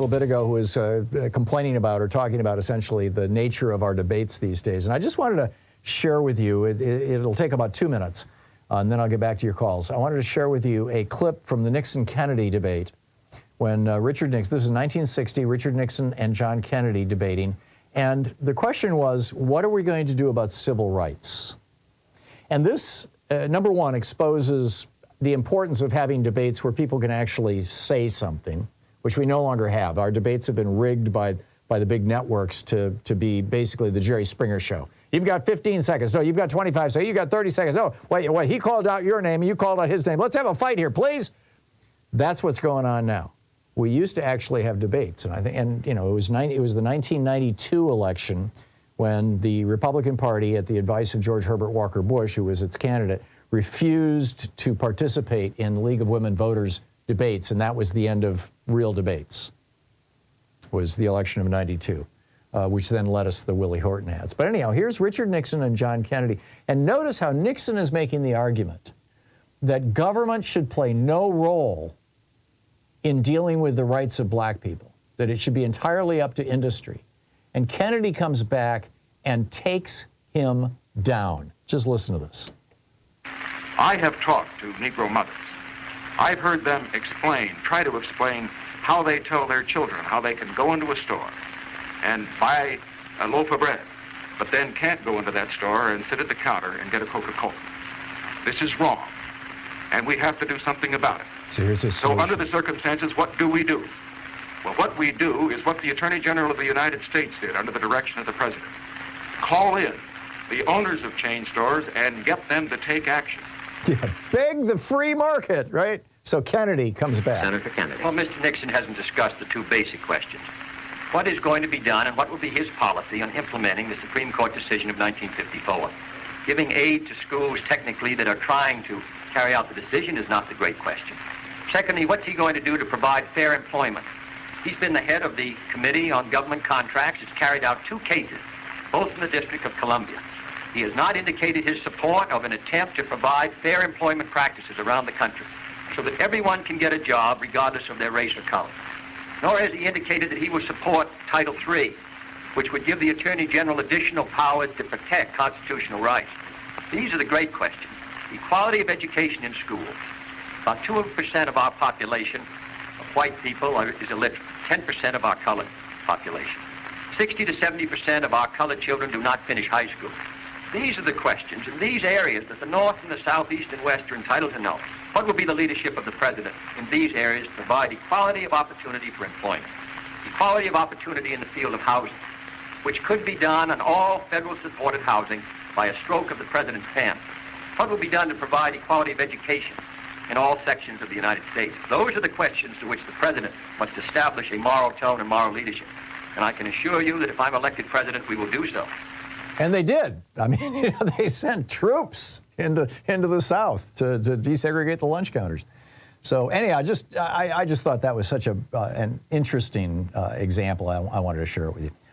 little bit ago who was complaining about or talking about essentially the nature of our debates these days. And I just wanted to share with you, it'll take about 2 minutes, and then I'll get back to your calls. I wanted to share with you a clip from the Nixon-Kennedy debate when Richard Nixon, this is 1960, Richard Nixon and John Kennedy debating. And the question was, what are we going to do about civil rights? And this, number one, exposes the importance of having debates where people can actually say something, which we no longer have. Our debates have been rigged by the big networks to be basically the Jerry Springer show. You've got 15 seconds. No, you've got 25 seconds. You've got 30 seconds. No, wait, he called out your name and you called out his name. Let's have a fight here, please. That's what's going on now. We used to actually have debates, and I think, and you know, it was the 1992 election when the Republican Party, at the advice of George Herbert Walker Bush, who was its candidate, refused to participate in League of Women Voters debates, and that was the end of real debates, was the election of 92, which then led us to the Willie Horton ads. But anyhow, here's Richard Nixon and John Kennedy, and notice how Nixon is making the argument that government should play no role in dealing with the rights of black people, that it should be entirely up to industry. And Kennedy comes back and takes him down. Just listen to this. I have talked to Negro mothers. I've heard them try to explain how they tell their children how they can go into a store and buy a loaf of bread, but then can't go into that store and sit at the counter and get a Coca-Cola. This is wrong, and we have to do something about it. So here's a solution. So under the circumstances, what do we do? Well, what we do is what the Attorney General of the United States did under the direction of the President. Call in the owners of chain stores and get them to take action. Yeah, beg the free market, right? So Kennedy comes back. Senator Kennedy. Well, Mr. Nixon hasn't discussed the two basic questions. What is going to be done and what will be his policy on implementing the Supreme Court decision of 1954? Giving aid to schools technically that are trying to carry out the decision is not the great question. Secondly, what's he going to do to provide fair employment? He's been the head of the Committee on Government Contracts. It's carried out 2 cases, both in the District of Columbia. He has not indicated his support of an attempt to provide fair employment practices around the country so that everyone can get a job regardless of their race or color. Nor has he indicated that he will support Title III, which would give the Attorney General additional powers to protect constitutional rights. These are the great questions. Equality of education in schools. About 2% of our population of white people is illiterate, 10% of our colored population. 60 to 70% of our colored children do not finish high school. These are the questions in these areas that the North and the South, East, and West are entitled to know. What will be the leadership of the President in these areas to provide equality of opportunity for employment? Equality of opportunity in the field of housing, which could be done on all federal-supported housing by a stroke of the President's pen. What will be done to provide equality of education in all sections of the United States? Those are the questions to which the President must establish a moral tone and moral leadership. And I can assure you that if I'm elected President, we will do so. And they did. I mean, you know, they sent troops into the South to desegregate the lunch counters. So anyhow, I just thought that was such an interesting example. I wanted to share it with you.